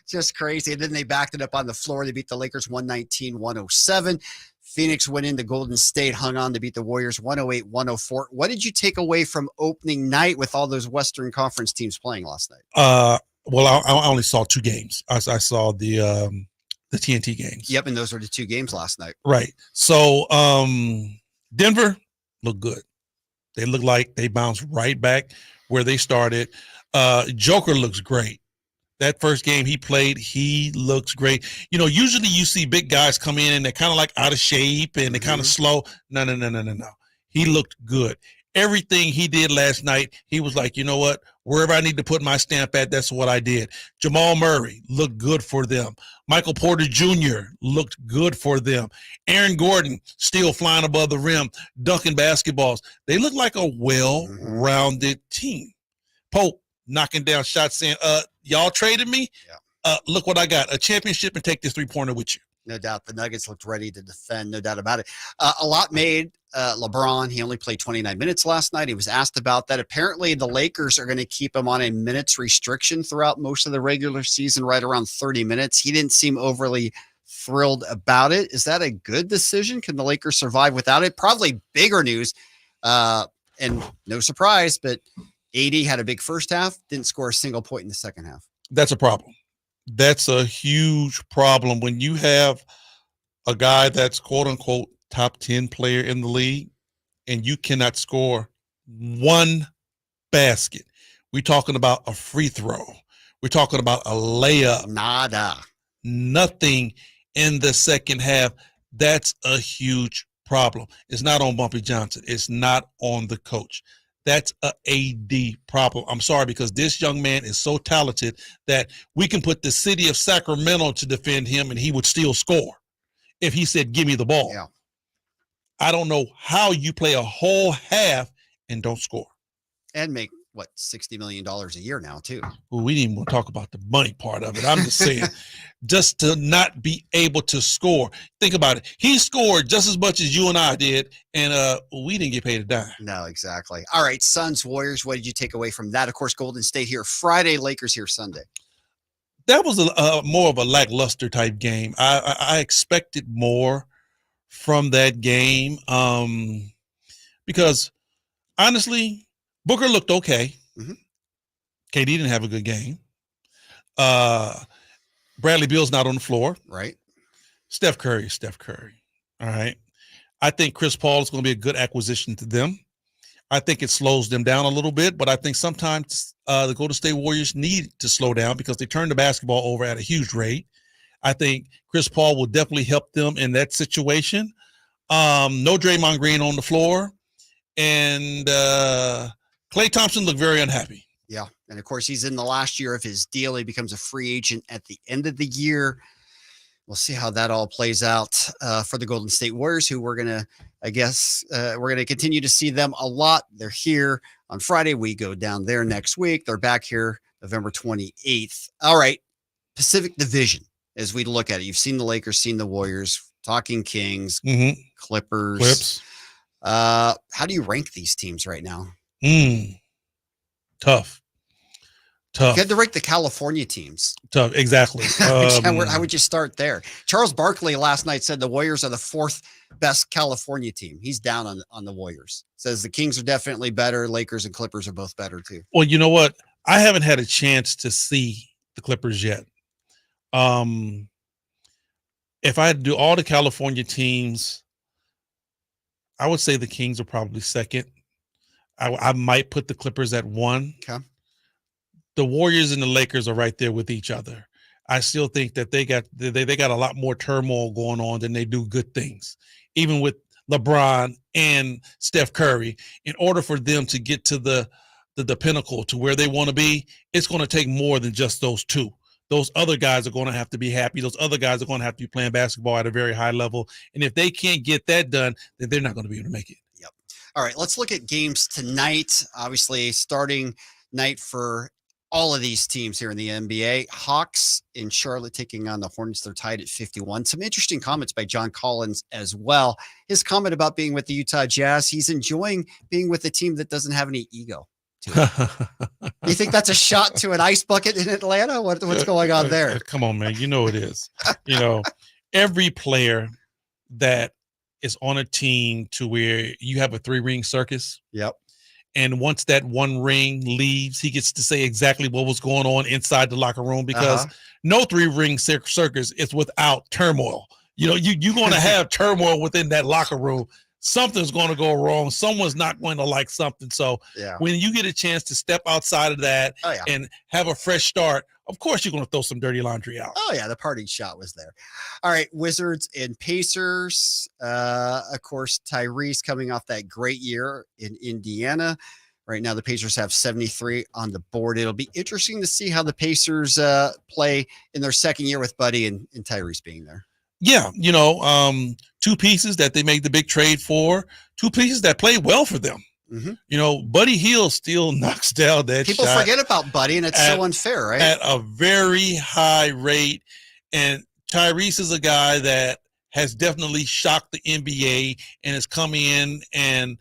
Just crazy. And then they backed it up on the floor. They beat the Lakers 119-107. Phoenix went into Golden State, hung on to beat the Warriors 108-104. What did you take away from opening night with all those Western Conference teams playing last night? Well, I only saw 2 games. I saw the TNT games. Yep, and those were the 2 games last night. Right. So Denver looked good. They look like they bounced right back where they started. Joker looks great. That first game he played, he looks great. You know, usually you see big guys come in and they're kind of like out of shape and they're kind of slow. No. He looked good. Everything he did last night, he was like, you know what? Wherever I need to put my stamp at, that's what I did. Jamal Murray looked good for them. Michael Porter Jr. looked good for them. Aaron Gordon still flying above the rim, dunking basketballs. They look like a well-rounded team. Pope knocking down shots saying, y'all traded me? Yeah. Look what I got, a championship, and take this 3-pointer with you. No doubt. The Nuggets looked ready to defend, no doubt about it. A lot made LeBron. He only played 29 minutes last night. He was asked about that. Apparently, the Lakers are going to keep him on a minutes restriction throughout most of the regular season, right around 30 minutes. He didn't seem overly thrilled about it. Is that a good decision? Can the Lakers survive without it? Probably bigger news, and no surprise, but AD had a big first half, didn't score a single point in the second half. That's a problem. That's a huge problem when you have a guy that's quote unquote top 10 player in the league and you cannot score one basket. We're talking about a free throw. We're talking about a layup. Nada. Nothing in the second half. That's a huge problem. It's not on Bumpy Johnson. It's not on the coach. That's a AD problem. I'm sorry, because this young man is so talented that we can put the city of Sacramento to defend him and he would still score if he said, give me the ball. Yeah. I don't know how you play a whole half and don't score. And make, what, $60 million a year now, too. Well, we didn't even want to talk about the money part of it. I'm just saying, just to not be able to score. Think about it. He scored just as much as you and I did, and we didn't get paid a dime. No, exactly. All right, Suns, Warriors, what did you take away from that? Of course, Golden State here Friday, Lakers here Sunday. That was a more of a lackluster type game. I expected more from that game because, honestly, Booker looked okay. Mm-hmm. KD didn't have a good game. Bradley Beal's not on the floor. Right. Steph Curry. All right. I think Chris Paul is going to be a good acquisition to them. I think it slows them down a little bit, but I think sometimes the Golden State Warriors need to slow down because they turn the basketball over at a huge rate. I think Chris Paul will definitely help them in that situation. No Draymond Green on the floor. And Klay Thompson looked very unhappy. Yeah. And of course, he's in the last year of his deal. He becomes a free agent at the end of the year. We'll see how that all plays out for the Golden State Warriors, who we're going to, we're going to continue to see them a lot. They're here on Friday. We go down there next week. They're back here November 28th. All right. Pacific Division, as we look at it. You've seen the Lakers, seen the Warriors, talking Kings, Clippers. How do you rank these teams right now? Tough. You had to rank the California teams. Tough, exactly. How would you start there? Charles Barkley last night said the Warriors are the 4th best California team. He's down on the Warriors. Says the Kings are definitely better. Lakers and Clippers are both better too. Well, you know what? I haven't had a chance to see the Clippers yet. If I had to do all the California teams, I would say the Kings are probably second. I might put the Clippers at 1. Okay. The Warriors and the Lakers are right there with each other. I still think that they got a lot more turmoil going on than they do good things. Even with LeBron and Steph Curry, in order for them to get to the pinnacle to where they want to be, it's going to take more than just those two. Those other guys are going to have to be happy. Those other guys are going to have to be playing basketball at a very high level. And if they can't get that done, then they're not going to be able to make it. Yep. All right, let's look at games tonight. Obviously, starting night for all of these teams here in the NBA. Hawks in Charlotte taking on the Hornets. They're tied at 51. Some interesting comments by John Collins as well. His comment about being with the Utah Jazz, he's enjoying being with a team that doesn't have any ego. You think that's a shot to an ice bucket in Atlanta? What's going on there? Come on, man. You know it is. Every player that is on a team to where you have a 3-ring circus. Yep. And once that one ring leaves, he gets to say exactly what was going on inside the locker room, because no 3-ring circus is without turmoil. You're going to have turmoil within that locker room. Something's going to go wrong. Someone's not going to like something. So when you get a chance to step outside of that and have a fresh start, of course you're going to throw some dirty laundry out. Oh, yeah, the parting shot was there. All right, Wizards and Pacers. Of course, Tyrese coming off that great year in Indiana. Right now, the Pacers have 73 on the board. It'll be interesting to see how the Pacers play in their second year with Buddy and Tyrese being there. Yeah, 2 pieces that they made the big trade for, 2 pieces that played well for them. Buddy Hield still knocks down that People shot forget about Buddy, and it's so unfair, right? At a very high rate. And Tyrese is a guy that has definitely shocked the NBA and has come in and,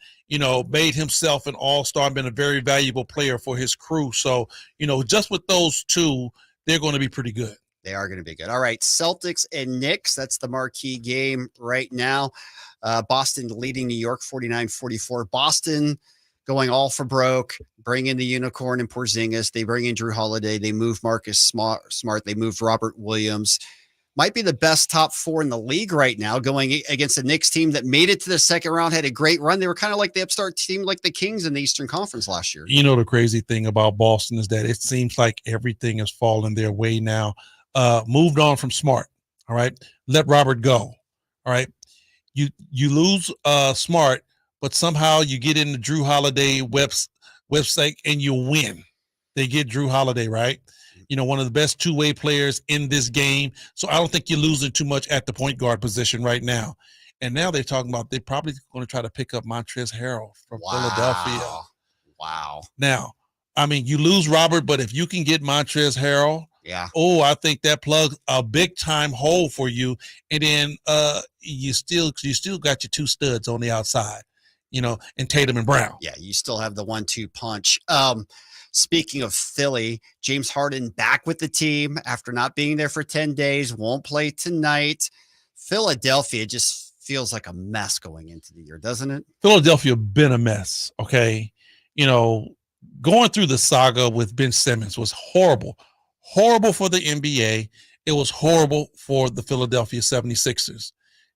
made himself an all-star, been a very valuable player for his crew. So, just with those 2, they're going to be pretty good. They are going to be good. All right, Celtics and Knicks. That's the marquee game right now. Boston leading New York 49-44. Boston going all for broke, bring in the unicorn and Porzingis. They bring in Drew Holiday. They move Marcus Smart. They moved Robert Williams. Might be the best top 4 in the league right now, going against a Knicks team that made it to the second round, had a great run. They were kind of like the upstart team, like the Kings in the Eastern Conference last year. The crazy thing about Boston is that it seems like everything is falling their way now. Moved on from Smart. All right. Let Robert go. All right. You lose Smart, but somehow you get into Drew Holiday website and you win. They get Drew Holiday, right? One of the best 2-way players in this game. So I don't think you're losing too much at the point guard position right now. And now they're talking about they're probably going to try to pick up Montrezl Harrell from Philadelphia. Wow. Now, you lose Robert, but if you can get Montrezl Harrell, I think that plugs a big time hole for you. And then you still got your 2 studs on the outside, and Tatum and Brown. Yeah, you still have the 1-2 punch. Speaking of Philly, James Harden back with the team after not being there for 10 days, won't play tonight. Philadelphia just feels like a mess going into the year, doesn't it? Philadelphia been a mess, okay? Going through the saga with Ben Simmons was horrible. Horrible for the NBA. It was horrible for the Philadelphia 76ers.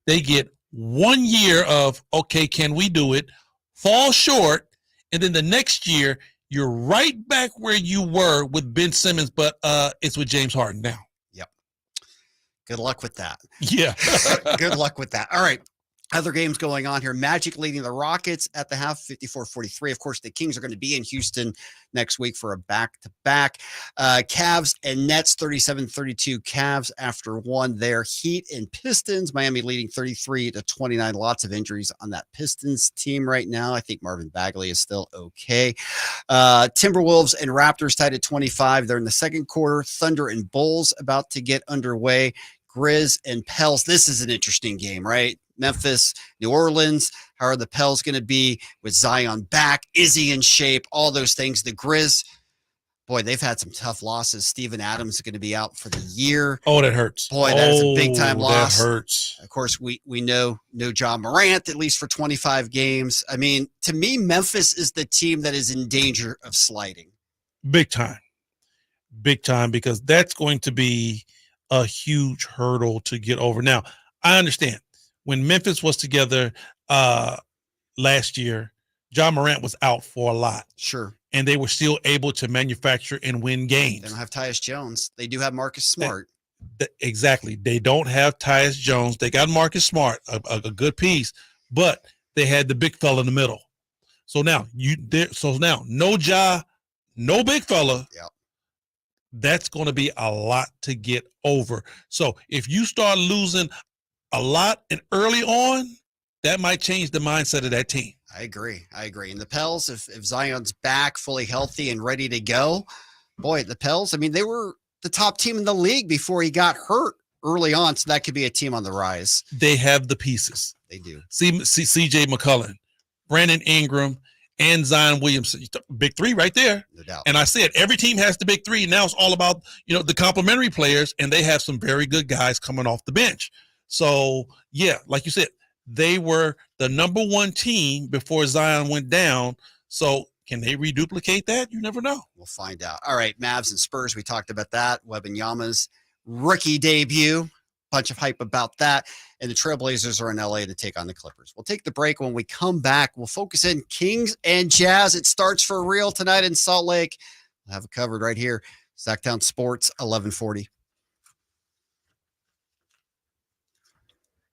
They get 1 year of, okay, can we do it? Fall short. And then the next year, you're right back where you were with Ben Simmons, but it's with James Harden now. Yep. Good luck with that. Yeah. Good luck with that. All right. Other games going on here. Magic leading the Rockets at the half, 54-43. Of course, the Kings are going to be in Houston next week for a back-to-back. Cavs and Nets, 37-32. Cavs after 1 there. Heat and Pistons. Miami leading 33-29. Lots of injuries on that Pistons team right now. I think Marvin Bagley is still okay. Timberwolves and Raptors tied at 25. They're in the second quarter. Thunder and Bulls about to get underway. Grizz and Pels. This is an interesting game, right? Memphis, New Orleans. How are the Pels going to be with Zion back? Is he in shape? All those things. The Grizz, boy, they've had some tough losses. Steven Adams is going to be out for the year. Oh, that hurts. Boy, that is a big-time loss. That hurts. Of course, we know no John Morant, at least for 25 games. To me, Memphis is the team that is in danger of sliding. Big time. Big time, because that's going to be a huge hurdle to get over. Now, I understand. When Memphis was together last year, John Morant was out for a lot. Sure. And they were still able to manufacture and win games. They don't have Tyus Jones. They do have Marcus Smart. Exactly. They don't have Tyus Jones. They got Marcus Smart, a good piece. but they had the big fella in the middle. So now no Ja, no big fella. Yep. That's going to be a lot to get over. So if you start losing a lot and early on, that might change the mindset of that team. I agree. And the Pels, if Zion's back fully healthy and ready to go, boy, the Pels, I mean, they were the top team in the league before he got hurt early on. So that could be a team on the rise. They have the pieces. They do. CJ McCollum, Brandon Ingram, and Zion Williamson. Big three right there. No doubt. And I said, every team has the big three. Now it's all about, the complementary players, and they have some very good guys coming off the bench. So, yeah, like you said, they were the number one team before Zion went down. So can they reduplicate that? You never know. We'll find out. All right, Mavs and Spurs, we talked about that. Wembanyama's rookie debut. Bunch of hype about that. And the Trailblazers are in LA to take on the Clippers. We'll take the break. When we come back, we'll focus in Kings and Jazz. It starts for real tonight in Salt Lake. We'll have it covered right here. Sacktown Sports, 1140.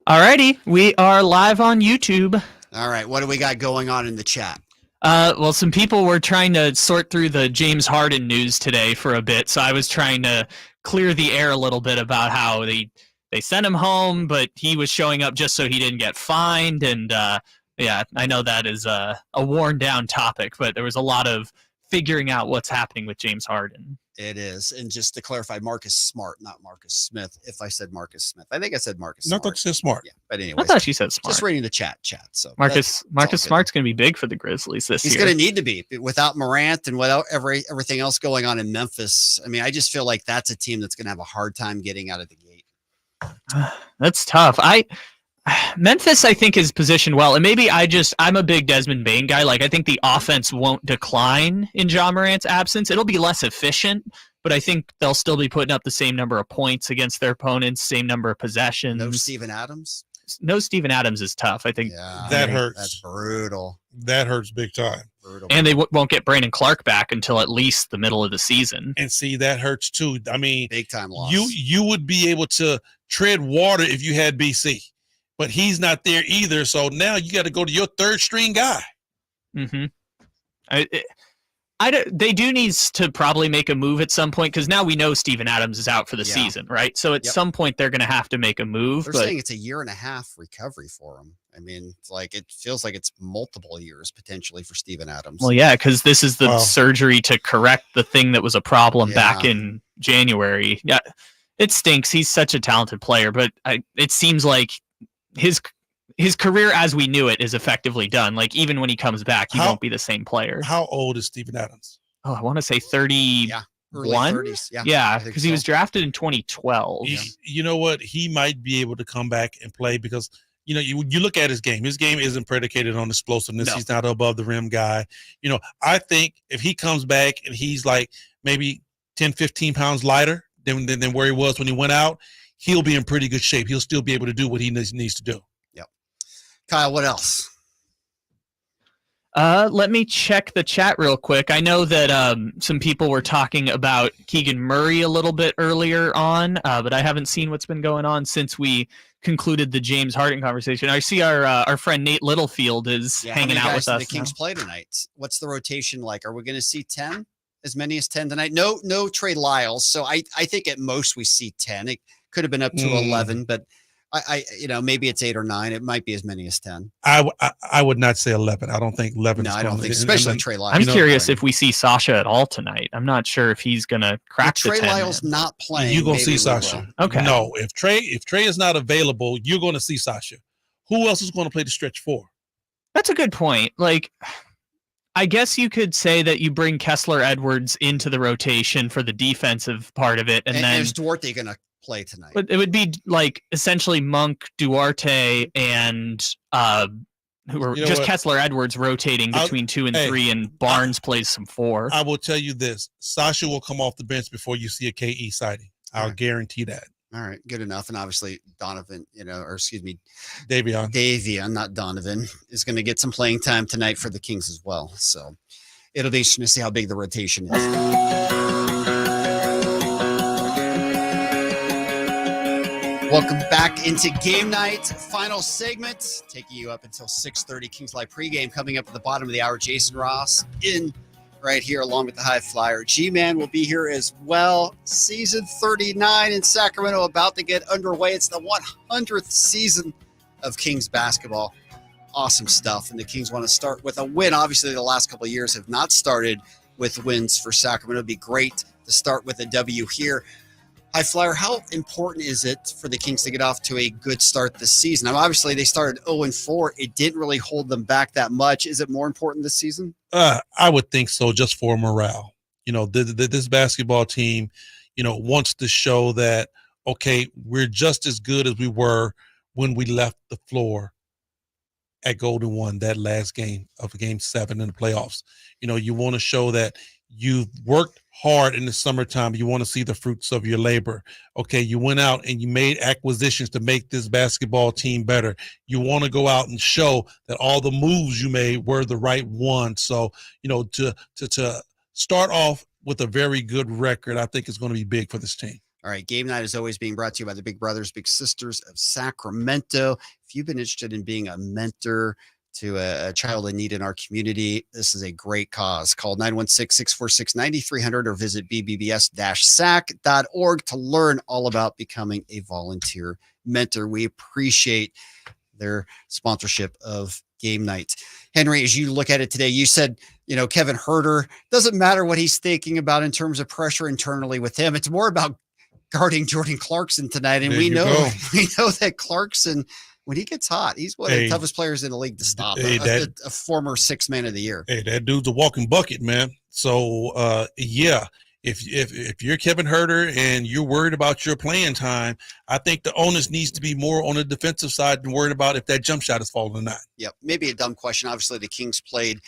All righty. We are live on YouTube. All right. What do we got going on in the chat? Well, some people were trying to sort through the James Harden news today for a bit, so I was trying to clear the air a little bit about how they sent him home, but he was showing up just so he didn't get fined. And yeah, I know that is a worn down topic, but there was a lot of figuring out what's happening with James Harden. It is. And just to clarify, Marcus Smart, not Marcus Smith. If I said Marcus Smith, I think I said Marcus No, I Smart. thought you said Smart. Yeah, but anyway, I thought you said Smart. Just reading the chat. So Marcus all Smart's going to be big for the Grizzlies this He's year. going to need to be without Morant and without everything else going on in Memphis. I mean, I just feel like that's a team that's going to have a hard time getting out of the gate. That's tough. Memphis, I think, is positioned well, and maybe I'm a big Desmond Bane guy. Like, I think the offense won't decline in Ja Morant's absence. It'll be less efficient, but I think they'll still be putting up the same number of points against their opponents, same number of possessions. No Steven Adams? No Steven Adams is tough. I think that hurts. That's brutal. That hurts big time. Brutal. And they won't get Brandon Clark back until at least the middle of the season. And see, that hurts too. I mean, big time loss. You would be able to tread water if you had BC, but he's not there either. So now you got to go to your third string guy. Mm-hmm. They do need to probably make a move at some point, because now we know Steven Adams is out for the season, right? So at some point they're going to have to make a move. They're saying it's a 1.5 year recovery for him. I mean, it feels like it's multiple years potentially for Steven Adams. Well, yeah, because this is the surgery to correct the thing that was a problem back in January. Yeah, it stinks. He's such a talented player, but it seems like his career as we knew it is effectively done. Like, even when he comes back, he won't be the same player. How old is Steven Adams? Oh, I want to say 31. Yeah, early 30s. Yeah, because he was drafted in 2012. You know what? He might be able to come back and play because, you look at his game. His game isn't predicated on explosiveness. No. He's not an above the rim guy. I think if he comes back and he's like maybe 10, 15 pounds lighter than where he was when he went out, he'll be in pretty good shape. He'll still be able to do what he needs to do. Yep. Kyle, what else? Let me check the chat real quick. I know that some people were talking about Keegan Murray a little bit earlier on, but I haven't seen what's been going on since we concluded the James Harden conversation. I see our friend Nate Littlefield is hanging out with us. The Kings play tonight. What's the rotation like? Are we going to see 10? As many as 10 tonight? No Trey Lyles. So I think at most we see 10. It could have been up to 11, but I maybe it's 8 or 9. It might be as many as 10. I would not say 11. I don't think 11. No, I don't think, especially Trey Lyles. I'm curious if we see Sasha at all tonight. I'm not sure if he's gonna crack the 10. Trey Lyles not playing. You're gonna see Sasha. Okay. No, if Trey is not available, you're gonna see Sasha. Who else is going to play the stretch 4? That's a good point. Like, I guess you could say that you bring Kessler Edwards into the rotation for the defensive part of it, and then is Duarte going to play tonight? But it would be like essentially Monk, Duarte, and Kessler Edwards rotating between 2 and 3, and Barnes plays some 4. I will tell you this: Sasha will come off the bench before you see a KE sighting. I'll guarantee that. All right, good enough. And obviously Davion, not Donovan, is going to get some playing time tonight for the Kings as well. So it'll be interesting to see how big the rotation is. Welcome back into game night. Final segment, taking you up until 6:30. Kings Live pregame coming up at the bottom of the hour. Jason Ross in right here along with the High Flyer. G-Man will be here as well. Season 39 in Sacramento about to get underway. It's the 100th season of Kings basketball. Awesome stuff. And the Kings want to start with a win. Obviously, the last couple of years have not started with wins for Sacramento. It'd be great to start with a W here. High Flyer, how important is it for the Kings to get off to a good start this season? Now, obviously, they started 0-4. It didn't really hold them back that much. Is it more important this season? I would think so, just for morale. This basketball team, wants to show that, okay, we're just as good as we were when we left the floor at Golden One, that last game of Game 7 in the playoffs. You want to show that you've worked hard in the summertime. You want to see the fruits of your labor. Okay, you went out and you made acquisitions to make this basketball team better. You want to go out and show that all the moves you made were the right ones. So, to start off with a very good record, I think is going to be big for this team. All right, game night is always being brought to you by the Big Brothers, Big Sisters of Sacramento. If you've been interested in being a mentor to a child in need in our community, this is a great cause. Call 916-646-9300 or visit bbbs-sac.org to learn all about becoming a volunteer mentor. We appreciate their sponsorship of game night. Henry, as you look at it today, you said, Kevin Huerter, doesn't matter what he's thinking about in terms of pressure internally with him. It's more about guarding Jordan Clarkson tonight. And we know that Clarkson, when he gets hot, he's one of the toughest players in the league to stop. A former 6th man of the year. Hey, that dude's a walking bucket, man. So, if you're Kevin Huerter and you're worried about your playing time, I think the onus needs to be more on the defensive side than worried about if that jump shot is falling or not. Yep. Maybe a dumb question. Obviously, the Kings played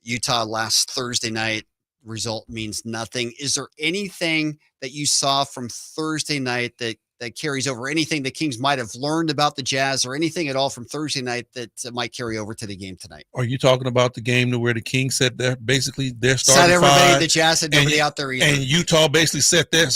Utah last Thursday night. Result means nothing. Is there anything that you saw from Thursday night that carries over? Anything the Kings might have learned about the Jazz or anything at all from Thursday night that might carry over to the game tonight? Are you talking about the game where the Kings said basically their starting said everybody, five? The Jazz had nobody out there either. And Utah basically set their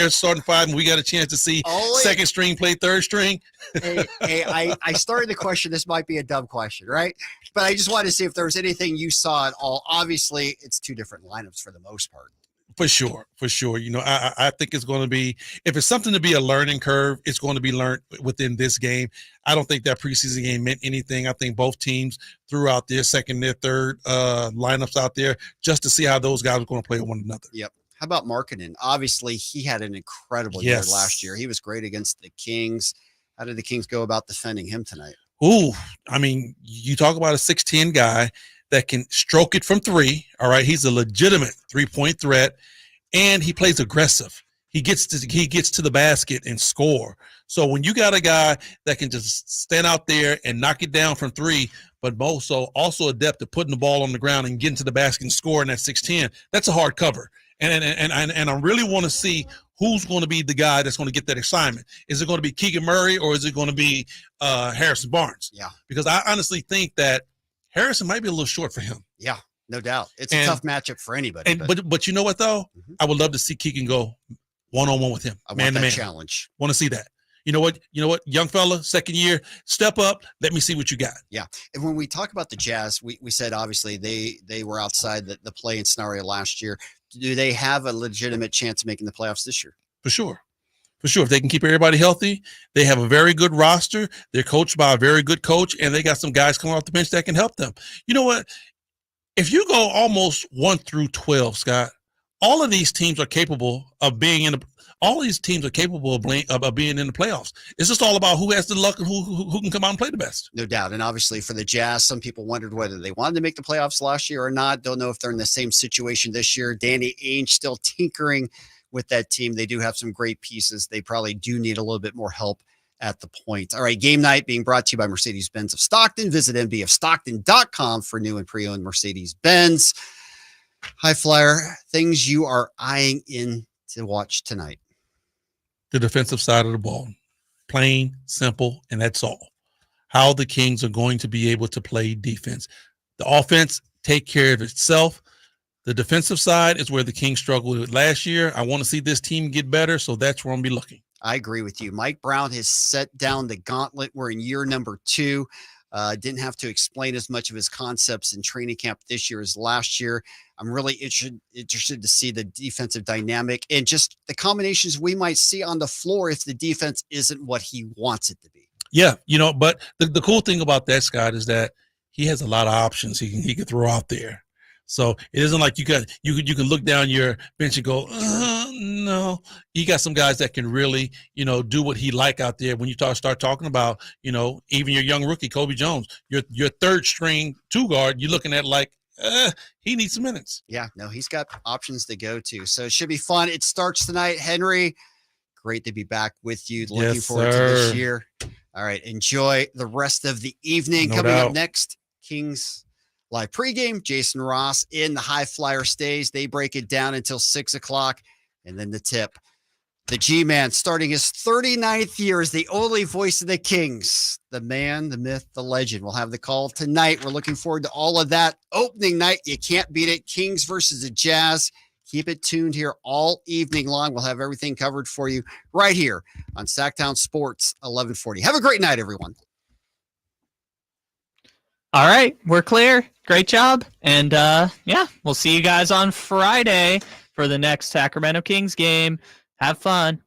starting five, and we got a chance to see second string play third string? I started the question. This might be a dumb question, right? But I just wanted to see if there was anything you saw at all. Obviously, it's two different lineups for the most part. For sure. I think it's going to be, if it's something to be a learning curve, it's going to be learned within this game. I don't think that preseason game meant anything. I think both teams threw out their second, their third lineups out there just to see how those guys are going to play with one another. Yep. How about Markkanen? Obviously, he had an incredible year last year. He was great against the Kings. How did the Kings go about defending him tonight? Ooh, I mean, you talk about a 6'10" guy that can stroke it from three. All right. He's a legitimate 3-point threat, and he plays aggressive. He gets to the basket and score. So when you got a guy that can just stand out there and knock it down from three, but also adept at putting the ball on the ground and getting to the basket and scoring at 6'10", that's a hard cover. And I really want to see who's going to be the guy that's going to get that assignment. Is it going to be Keegan Murray or is it going to be Harrison Barnes? Yeah. Because I honestly think that Harrison might be a little short for him. Yeah, no doubt. It's a tough matchup for anybody. But you know what, though? Mm-hmm. I would love to see Keegan go one-on-one with him. I want that challenge. Want to see that. You know what, young fella, second year, step up. Let me see what you got. Yeah. And when we talk about the Jazz, we said obviously they were outside the play-in scenario last year. Do they have a legitimate chance of making the playoffs this year? For sure. If they can keep everybody healthy, they have a very good roster. They're coached by a very good coach, and they got some guys coming off the bench that can help them. You know what? If you go almost 1 through 12, Scott, all of these teams are capable of being in the playoffs. It's just all about who has the luck and who can come out and play the best. No doubt. And obviously for the Jazz, some people wondered whether they wanted to make the playoffs last year or not. Don't know if they're in the same situation this year. Danny Ainge still tinkering with that team. They do have some great pieces. They probably do need a little bit more help at the point. All right, game night being brought to you by Mercedes-Benz of Stockton. Visit mbofstockton.com for new and pre-owned Mercedes-Benz. High Flyer, things you are eyeing in to watch tonight. The defensive side of the ball. Plain, simple, and that's all. How the Kings are going to be able to play defense. The offense, take care of itself. The defensive side is where the Kings struggled with last year. I want to see this team get better, so that's where I'm going to be looking. I agree with you. Mike Brown has set down the gauntlet. We're in year number 2. Didn't have to explain as much of his concepts in training camp this year as last year. I'm really interested to see the defensive dynamic and just the combinations we might see on the floor if the defense isn't what he wants it to be. Yeah, but the cool thing about that, Scott, is that he has a lot of options he can throw out there. So it isn't like you can look down your bench and go, no. You got some guys that can really, do what he like out there. When you start talking about, even your young rookie, Kobe Jones, your third string 2 guard, you're looking at like, he needs some minutes. Yeah, no, he's got options to go to. So it should be fun. It starts tonight. Henry, great to be back with you. Looking forward to this year. All right, enjoy the rest of the evening. No Coming doubt. up next, Kings live pregame. Jason Ross in the High Flyer stays. They break it down until 6 o'clock. And then the tip. The G-Man starting his 39th year as the only voice of the Kings. The man, the myth, the legend. We'll have the call tonight. We're looking forward to all of that. Opening night, you can't beat it. Kings versus the Jazz. Keep it tuned here all evening long. We'll have everything covered for you right here on Sacktown Sports 1140. Have a great night, everyone. All right, we're clear. Great job. And we'll see you guys on Friday for the next Sacramento Kings game. Have fun.